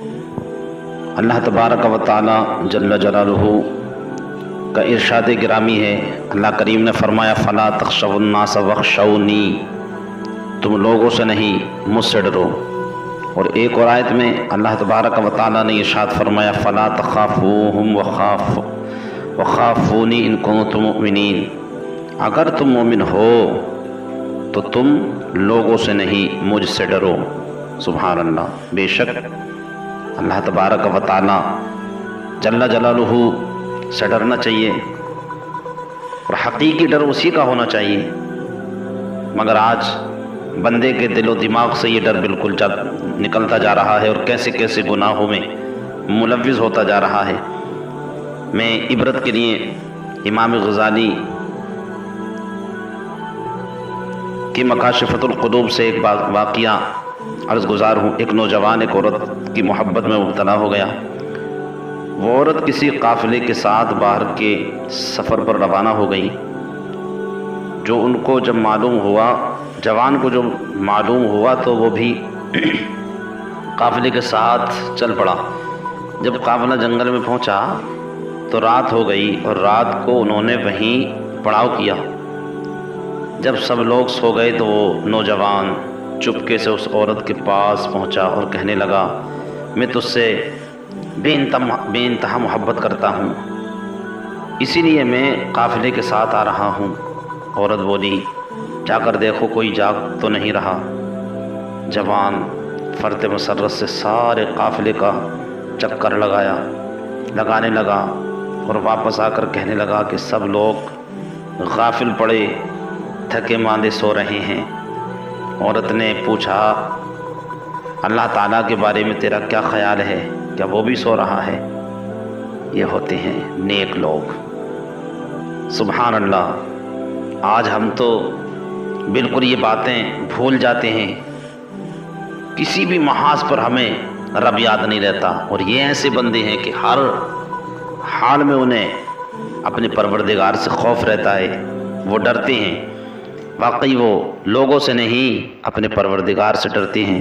اللہ تبارک و تعالی جل جلالہ کا ارشاد گرامی ہے۔ اللہ کریم نے فرمایا فلا تخشوا الناس واخشونی، تم لوگوں سے نہیں مجھ سے ڈرو۔ اور ایک اور آیت میں اللہ تبارک و تعالی نے ارشاد فرمایا فلا تخافوہم وخافونی ان کنتم مؤمنین، اگر تم مومن ہو تو تم لوگوں سے نہیں مجھ سے ڈرو۔ سبحان اللہ، بے شک اللہ تبارک و تعالی جل جلالہ سے ڈرنا چاہیے، اور حقیقی ڈر اسی کا ہونا چاہیے۔ مگر آج بندے کے دل و دماغ سے یہ ڈر بالکل نکلتا جا رہا ہے، اور کیسے کیسے گناہوں میں ملوث ہوتا جا رہا ہے۔ میں عبرت کے لیے امام غزالی کی مکاشفۃ القلوب سے ایک واقعہ عرض گزار ہوں۔ ایک نوجوان ایک عورت کی محبت میں مبتلا ہو گیا۔ وہ عورت کسی قافلے کے ساتھ باہر کے سفر پر روانہ ہو گئی۔ جو ان کو جب معلوم ہوا، جوان کو جو معلوم ہوا تو وہ بھی قافلے کے ساتھ چل پڑا۔ جب قافلہ جنگل میں پہنچا تو رات ہو گئی، اور رات کو انہوں نے وہیں پڑاؤ کیا۔ جب سب لوگ سو گئے تو وہ نوجوان چپکے سے اس عورت کے پاس پہنچا اور کہنے لگا میں تجھ سے بے انتہا محبت کرتا ہوں، اسی لیے میں قافلے کے ساتھ آ رہا ہوں۔ عورت بولی جا کر دیکھو کوئی جاگ تو نہیں رہا۔ جوان فرط مسرت سے سارے قافلے کا چکر لگانے لگا، اور واپس آ کر کہنے لگا کہ سب لوگ غافل پڑے تھکے ماندے سو رہے ہیں۔ عورت نے پوچھا اللہ تعالیٰ کے بارے میں تیرا کیا خیال ہے، کیا وہ بھی سو رہا ہے؟ یہ ہوتے ہیں نیک لوگ۔ سبحان اللہ، آج ہم تو بالکل یہ باتیں بھول جاتے ہیں، کسی بھی محاذ پر ہمیں رب یاد نہیں رہتا، اور یہ ایسے بندے ہیں کہ ہر حال میں انہیں اپنے پروردگار سے خوف رہتا ہے، وہ ڈرتے ہیں۔ واقعی وہ لوگوں سے نہیں اپنے پروردگار سے ڈرتے ہیں۔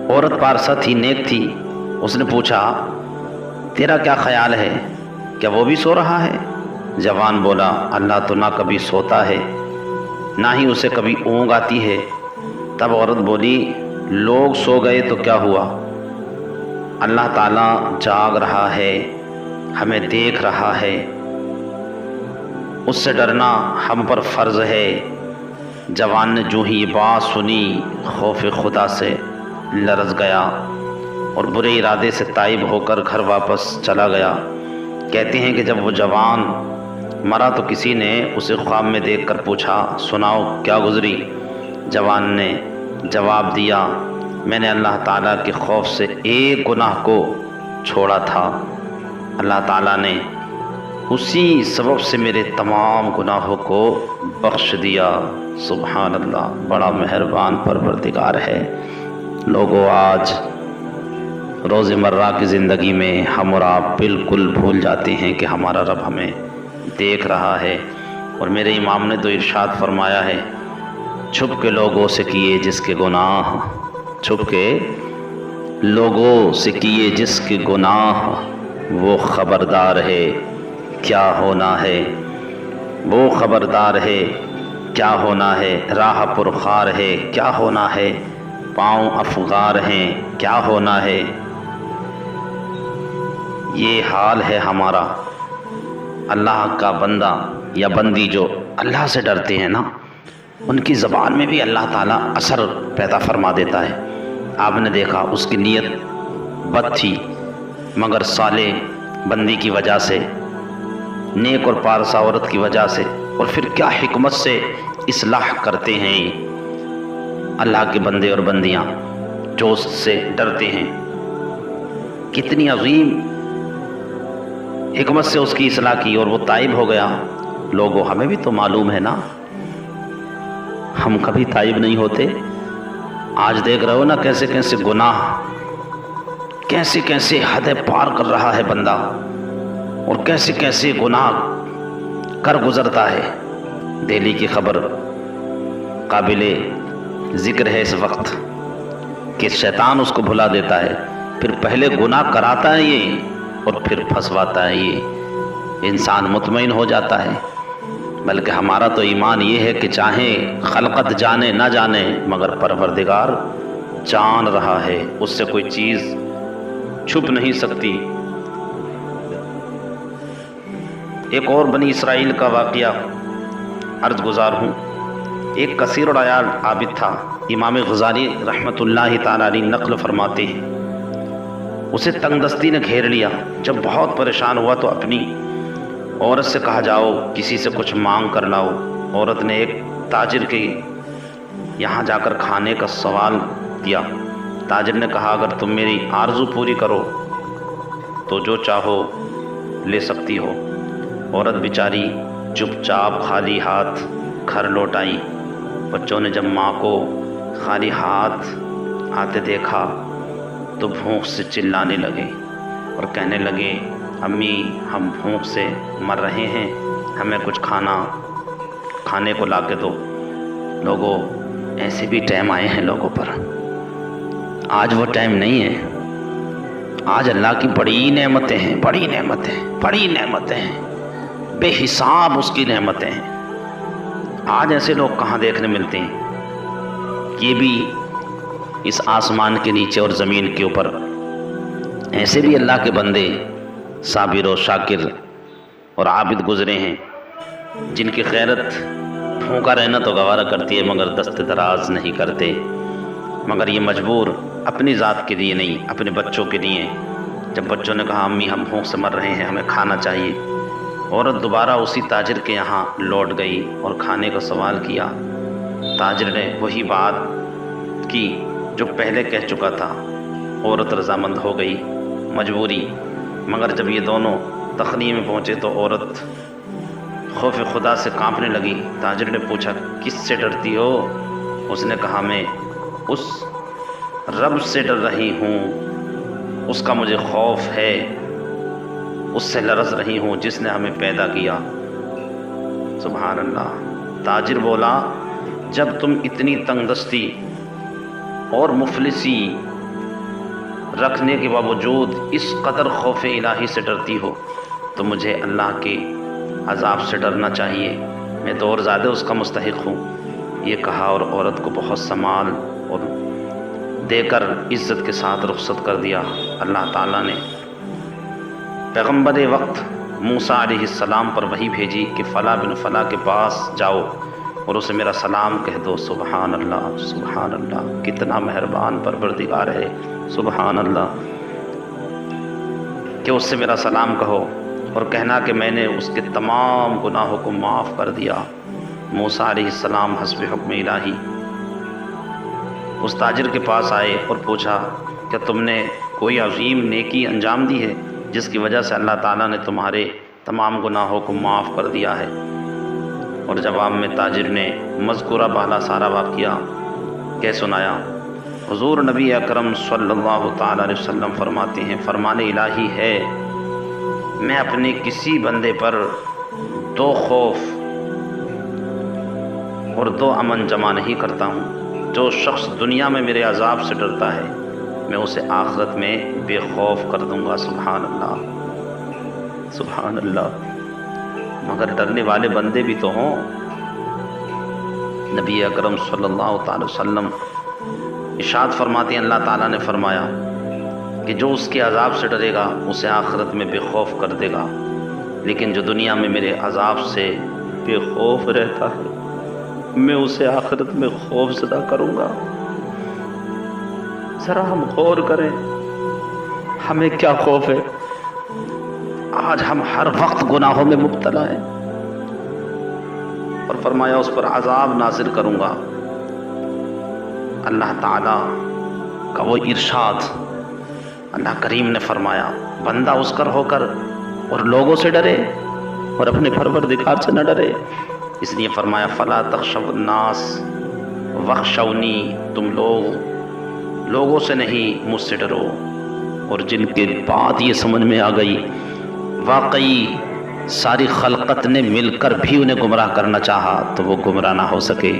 عورت پارسا تھی، نیک تھی، اس نے پوچھا تیرا کیا خیال ہے، کیا وہ بھی سو رہا ہے؟ جوان بولا اللہ تو نہ کبھی سوتا ہے نہ ہی اسے کبھی اونگ آتی ہے۔ تب عورت بولی لوگ سو گئے تو کیا ہوا، اللہ تعالیٰ جاگ رہا ہے، ہمیں دیکھ رہا ہے، اس سے ڈرنا ہم پر فرض ہے۔ جوان نے جو ہی یہ بات سنی خوف خدا سے لرز گیا، اور برے ارادے سے تائب ہو کر گھر واپس چلا گیا۔ کہتے ہیں کہ جب وہ جوان مرا تو کسی نے اسے خواب میں دیکھ کر پوچھا سناؤ کیا گزری؟ جوان نے جواب دیا میں نے اللہ تعالیٰ کے خوف سے ایک گناہ کو چھوڑا تھا، اللہ تعالیٰ نے اسی سبب سے میرے تمام گناہوں کو بخش دیا۔ سبحان اللہ، بڑا مہربان پروردگار ہے۔ لوگوں آج روزمرہ کی زندگی میں ہم اور آپ بالکل بھول جاتے ہیں کہ ہمارا رب ہمیں دیکھ رہا ہے، اور میرے امام نے تو ارشاد فرمایا ہے چھپ کے لوگوں سے کیے جس کے گناہ، چھپ کے لوگوں سے کیے جس کے گناہ، وہ خبردار ہے کیا ہونا ہے، وہ خبردار ہے کیا ہونا ہے، راہ پرخار ہے کیا ہونا ہے، پاؤں افغار ہیں کیا ہونا ہے۔ یہ حال ہے ہمارا۔ اللہ کا بندہ یا بندی جو اللہ سے ڈرتے ہیں نا، ان کی زبان میں بھی اللہ تعالیٰ اثر پیدا فرما دیتا ہے۔ آپ نے دیکھا اس کی نیت بد تھی، مگر صالح بندی کی وجہ سے، نیک اور پارسا عورت کی وجہ سے، اور پھر کیا حکمت سے اصلاح کرتے ہیں اللہ کے بندے اور بندیاں جو اس سے ڈرتے ہیں۔ کتنی عظیم حکمت سے اس کی اصلاح کی، اور وہ تائب ہو گیا۔ لوگوں ہمیں بھی تو معلوم ہے نا، ہم کبھی تائب نہیں ہوتے۔ آج دیکھ رہے ہو نا کیسے کیسے گناہ، کیسے کیسے حدیں پار کر رہا ہے بندہ، اور کیسے کیسے گناہ کر گزرتا ہے۔ دہلی کی خبر قابل ذکر ہے اس وقت کہ شیطان اس کو بھلا دیتا ہے، پھر پہلے گناہ کراتا ہے یہ اور پھر پھنسواتا ہے یہ، انسان مطمئن ہو جاتا ہے۔ بلکہ ہمارا تو ایمان یہ ہے کہ چاہے خلقت جانے نہ جانے مگر پروردگار جان رہا ہے، اس سے کوئی چیز چھپ نہیں سکتی۔ ایک اور بنی اسرائیل کا واقعہ عرض گزار ہوں۔ ایک کثیر العیال عابد تھا، امام غزالی رحمۃ اللہ تعالی علیہ نقل فرماتے ہیں، اسے تنگ دستی نے گھیر لیا۔ جب بہت پریشان ہوا تو اپنی عورت سے کہا جاؤ کسی سے کچھ مانگ کر لاؤ۔ عورت نے ایک تاجر کے یہاں جا کر کھانے کا سوال کیا۔ تاجر نے کہا اگر تم میری آرزو پوری کرو تو جو چاہو لے سکتی ہو۔ عورت بیچاری چپ چاپ خالی ہاتھ گھر لوٹ آئی۔ بچوں نے جب ماں کو خالی ہاتھ آتے دیکھا تو بھوک سے چلانے لگے اور کہنے لگے امی ہم بھوک سے مر رہے ہیں، ہمیں کچھ کھانے کو لا کے دو۔ لوگوں ایسے بھی ٹائم آئے ہیں لوگوں پر، آج وہ ٹائم نہیں ہے۔ آج اللہ کی بڑی نعمتیں ہیں، بڑی نعمتیں ہیں، بے حساب اس کی نعمتیں ہیں۔ آج ایسے لوگ کہاں دیکھنے ملتے ہیں؟ یہ بھی اس آسمان کے نیچے اور زمین کے اوپر ایسے بھی اللہ کے بندے صابر و شاکر اور عابد گزرے ہیں جن کی غیرت بھوکا رہنا تو گوارا کرتی ہے مگر دست دراز نہیں کرتے، مگر یہ مجبور اپنی ذات کے لیے نہیں، اپنے بچوں کے لیے۔ جب بچوں نے کہا امی ہم بھوک سے مر رہے ہیں، ہمیں کھانا چاہیے، عورت دوبارہ اسی تاجر کے یہاں لوٹ گئی اور کھانے کا سوال کیا۔ تاجر نے وہی بات کی جو پہلے کہہ چکا تھا۔ عورت رضامند ہو گئی، مجبوری۔ مگر جب یہ دونوں تخنی میں پہنچے تو عورت خوف خدا سے کانپنے لگی۔ تاجر نے پوچھا کس سے ڈرتی ہو؟ اس نے کہا میں اس رب سے ڈر رہی ہوں، اس کا مجھے خوف ہے، اس سے لرز رہی ہوں جس نے ہمیں پیدا کیا۔ سبحان اللہ۔ تاجر بولا جب تم اتنی تنگ دستی اور مفلسی رکھنے کے باوجود اس قدر خوف الہی سے ڈرتی ہو تو مجھے اللہ کے عذاب سے ڈرنا چاہیے، میں تو اور زیادہ اس کا مستحق ہوں۔ یہ کہا اور عورت کو بہت سنبھال اور دے کر عزت کے ساتھ رخصت کر دیا۔ اللہ تعالیٰ نے پیغمبر وقت موسیٰ علیہ السلام پر وحی بھیجی کہ فلاں بن فلاں کے پاس جاؤ اور اسے میرا سلام کہہ دو۔ سبحان اللہ، سبحان اللہ، کتنا مہربان پروردگار ہے، سبحان اللہ، کہ اس سے میرا سلام کہو اور کہنا کہ میں نے اس کے تمام گناہوں کو معاف کر دیا۔ موسیٰ علیہ السلام حسب حکم الہی اس تاجر کے پاس آئے اور پوچھا کہ تم نے کوئی عظیم نیکی انجام دی ہے جس کی وجہ سے اللہ تعالیٰ نے تمہارے تمام گناہوں کو معاف کر دیا ہے؟ اور جواب میں تاجر نے مذکورہ بالا سارا واقعہ کہہ سنایا۔ حضور نبی اکرم صلی اللہ تعالیٰ علیہ وسلم فرماتے ہیں فرمان الہی ہے میں اپنے کسی بندے پر 2 خوف اور 2 امن جمع نہیں کرتا ہوں۔ جو شخص دنیا میں میرے عذاب سے ڈرتا ہے میں اسے آخرت میں بے خوف کر دوں گا۔ سبحان اللہ، سبحان اللہ۔ مگر ڈرنے والے بندے بھی تو ہوں۔ نبی اکرم صلی اللہ تعالی وسلم ارشاد فرماتے ہیں اللہ تعالیٰ نے فرمایا کہ جو اس کے عذاب سے ڈرے گا اسے آخرت میں بے خوف کر دے گا، لیکن جو دنیا میں میرے عذاب سے بے خوف رہتا ہے میں اسے آخرت میں خوف زدہ کروں گا۔ ذرا ہم غور کریں ہمیں کیا خوف ہے؟ آج ہم ہر وقت گناہوں میں مبتلا ہیں، اور فرمایا اس پر عذاب نازل کروں گا۔ اللہ تعالیٰ کا وہ ارشاد، اللہ کریم نے فرمایا بندہ اس کر ہو کر اور لوگوں سے ڈرے اور اپنے پروردگار سے نہ ڈرے، اس لیے فرمایا فلا تخشوا الناس واخشونی، تم لوگوں سے نہیں مجھ سے ڈرو۔ اور جن کے بات یہ سمجھ میں آ گئی واقعی ساری خلقت نے مل کر بھی انہیں گمراہ کرنا چاہا تو وہ گمراہ نہ ہو سکے،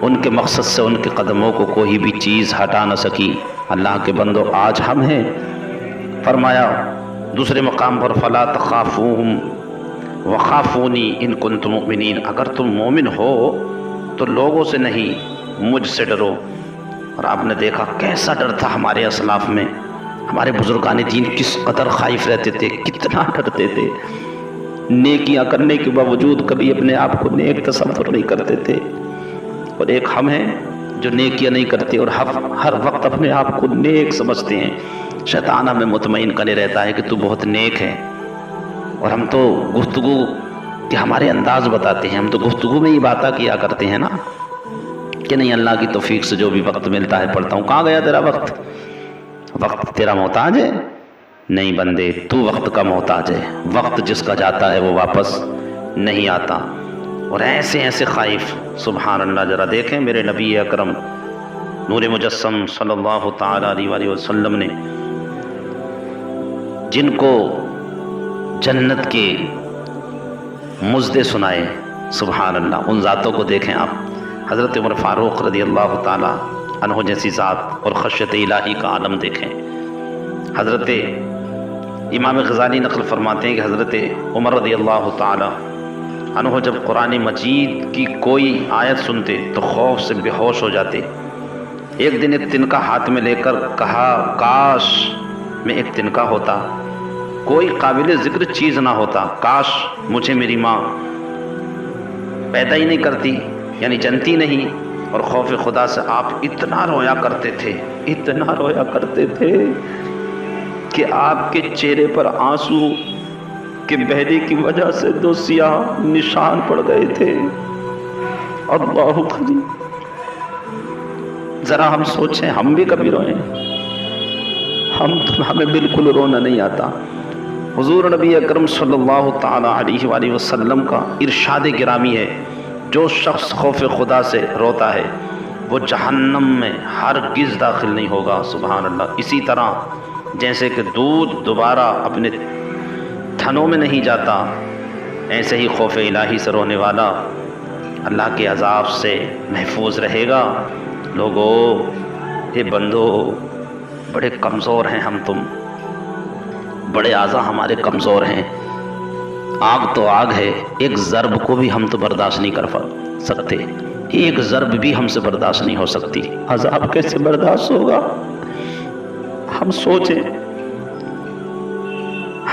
ان کے مقصد سے ان کے قدموں کو کوئی بھی چیز ہٹا نہ سکی۔ اللہ کے بندو آج ہم ہیں، فرمایا دوسرے مقام پر فلا تخافوہم وخافونی ان کنتم مؤمنین، اگر تم مومن ہو تو لوگوں سے نہیں مجھ سے ڈرو۔ اور آپ نے دیکھا کیسا ڈر تھا ہمارے اسلاف میں، ہمارے بزرگان دین کس قدر خائف رہتے تھے، کتنا ڈرتے تھے، نیکیاں کرنے کے باوجود کبھی اپنے آپ کو نیک تصور نہیں کرتے تھے۔ اور ایک ہم ہیں جو نیکیاں نہیں کرتے اور ہر وقت اپنے آپ کو نیک سمجھتے ہیں۔ شیطان ہمیں مطمئن کرنے رہتا ہے کہ تو بہت نیک ہے، اور ہم تو گفتگو کے ہمارے انداز بتاتے ہیں، ہم تو گفتگو میں ہی باتیں کیا کرتے ہیں نا کہ نہیں اللہ کی توفیق سے جو بھی وقت ملتا ہے پڑھتا ہوں۔ کہاں گیا تیرا وقت؟ وقت تیرا محتاج ہے؟ نہیں بندے، تو وقت کا محتاج ہے۔ وقت جس کا جاتا ہے وہ واپس نہیں آتا۔ اور ایسے ایسے خائف، سبحان اللہ، ذرا دیکھیں میرے نبی اکرم نور مجسم صلی اللہ تعالیٰ علیہ وآلہ وسلم نے جن کو جنت کے مزدے سنائے، سبحان اللہ، ان ذاتوں کو دیکھیں آپ۔ حضرت عمر فاروق رضی اللہ تعالیٰ عنہ جیسی ذات اور خشیت الہی کا عالم دیکھیں۔ حضرت امام غزالی نقل فرماتے ہیں کہ حضرت عمر رضی اللہ تعالیٰ عنہ جب قرآن مجید کی کوئی آیت سنتے تو خوف سے بے ہوش ہو جاتے۔ ایک دن ایک تنکا ہاتھ میں لے کر کہا کاش میں ایک تنکا ہوتا، کوئی قابل ذکر چیز نہ ہوتا، کاش مجھے میری ماں پیدا ہی نہیں کرتی، یعنی جنتی نہیں۔ اور خوف خدا سے آپ اتنا رویا کرتے تھے، اتنا رویا کرتے تھے کہ آپ کے چہرے پر آنسو کے بہنے کی وجہ سے 2 سیاہ نشان پڑ گئے تھے۔ اللہ اکبر، ذرا ہم سوچیں، ہم بھی کبھی روئیں؟ ہمیں بالکل رونا نہیں آتا۔ حضور نبی اکرم صلی اللہ تعالیٰ علیہ وآلہ وسلم کا ارشاد گرامی ہے، جو شخص خوف خدا سے روتا ہے وہ جہنم میں ہرگز داخل نہیں ہوگا، سبحان اللہ۔ اسی طرح جیسے کہ دودھ دوبارہ اپنے تھنوں میں نہیں جاتا، ایسے ہی خوف الہی سے رونے والا اللہ کے عذاب سے محفوظ رہے گا۔ لوگو، اے بندو، بڑے کمزور ہیں ہم تم، بڑے اعضاء ہمارے کمزور ہیں۔ آگ تو آگ ہے، ایک ضرب کو بھی ہم تو برداشت نہیں کر سکتے، ایک ضرب بھی ہم سے برداشت نہیں ہو سکتی، عذاب کیسے برداشت ہوگا؟ ہم سوچیں،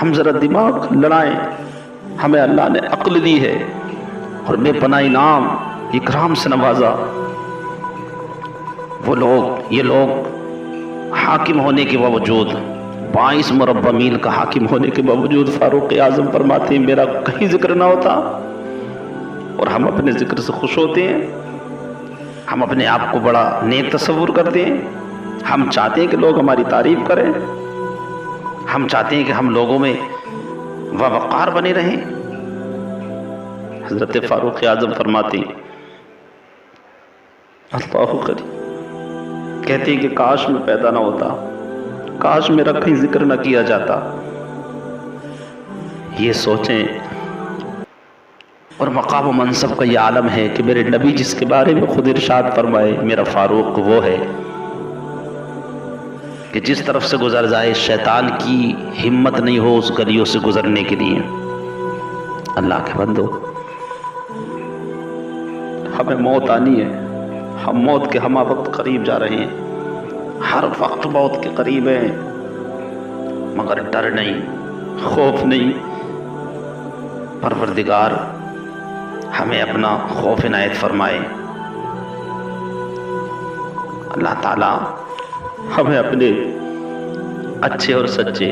ہم ذرا دماغ لڑائیں۔ ہمیں اللہ نے عقل دی ہے اور بے پناہ انعام اکرام سے نوازا۔ یہ لوگ حاکم ہونے کے باوجود، 22 مربع میل کا حاکم ہونے کے باوجود فاروق اعظم فرماتے ہیں میرا کہیں ذکر نہ ہوتا، اور ہم اپنے ذکر سے خوش ہوتے ہیں، ہم اپنے آپ کو بڑا نیک تصور کرتے ہیں، ہم چاہتے ہیں کہ لوگ ہماری تعریف کریں، ہم چاہتے ہیں کہ ہم لوگوں میں وقار بنے رہیں۔ حضرت فاروق اعظم فرماتے ہیں اللہ کریم، کہتے ہیں کہ کاش میں پیدا نہ ہوتا، کاش میرا کہیں ذکر نہ کیا جاتا۔ یہ سوچیں، اور مقام و منصب کا یہ عالم ہے کہ میرے نبی جس کے بارے میں خود ارشاد فرمائے میرا فاروق وہ ہے کہ جس طرف سے گزر جائے شیطان کی ہمت نہیں ہو اس گلیوں سے گزرنے کے لیے۔ اللہ کے بندو، ہمیں موت آنی ہے، ہم موت کے ہمہ وقت قریب جا رہے ہیں، ہر وقت موت کے قریب ہیں، مگر ڈر نہیں، خوف نہیں۔ پروردگار ہمیں اپنا خوف عنایت فرمائے۔ اللہ تعالیٰ ہمیں اپنے اچھے اور سچے،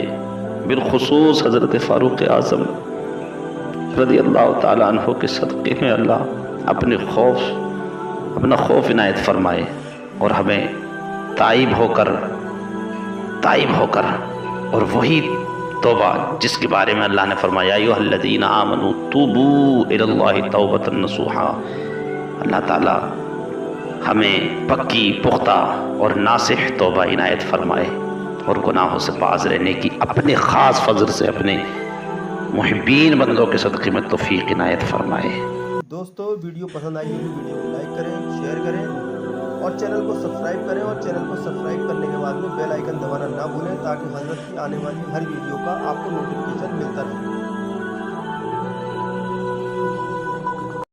بالخصوص حضرت فاروق اعظم رضی اللہ تعالیٰ عنہ کے صدقے میں اللہ اپنا خوف عنایت فرمائے، اور ہمیں تائب ہو کر اور وہی توبہ جس کے بارے میں اللہ نے فرمایا ایھا الذین آمنوا توبوا الی اللہ توبۃ نصوحا۔ اللہ تعالیٰ ہمیں پکی، پختہ اور ناصح توبہ عنایت فرمائے، اور گناہوں سے باز رہنے کی اپنے خاص فضل سے اپنے محبین بندوں کے صدقے میں توفیق عنایت فرمائے۔ دوستو ویڈیو پسند آئی ہوگی ویڈیو کو لائک کریں، شیئر کریں اور چینل کو سبسکرائب کریں، اور چینل کو سبسکرائب کرنے کے بعد میں بیل آئیکن دبانا نہ بھولیں تاکہ حضرت کی آنے والی ہر ویڈیو کا آپ کو نوٹیفیکیشن ملتا رہے۔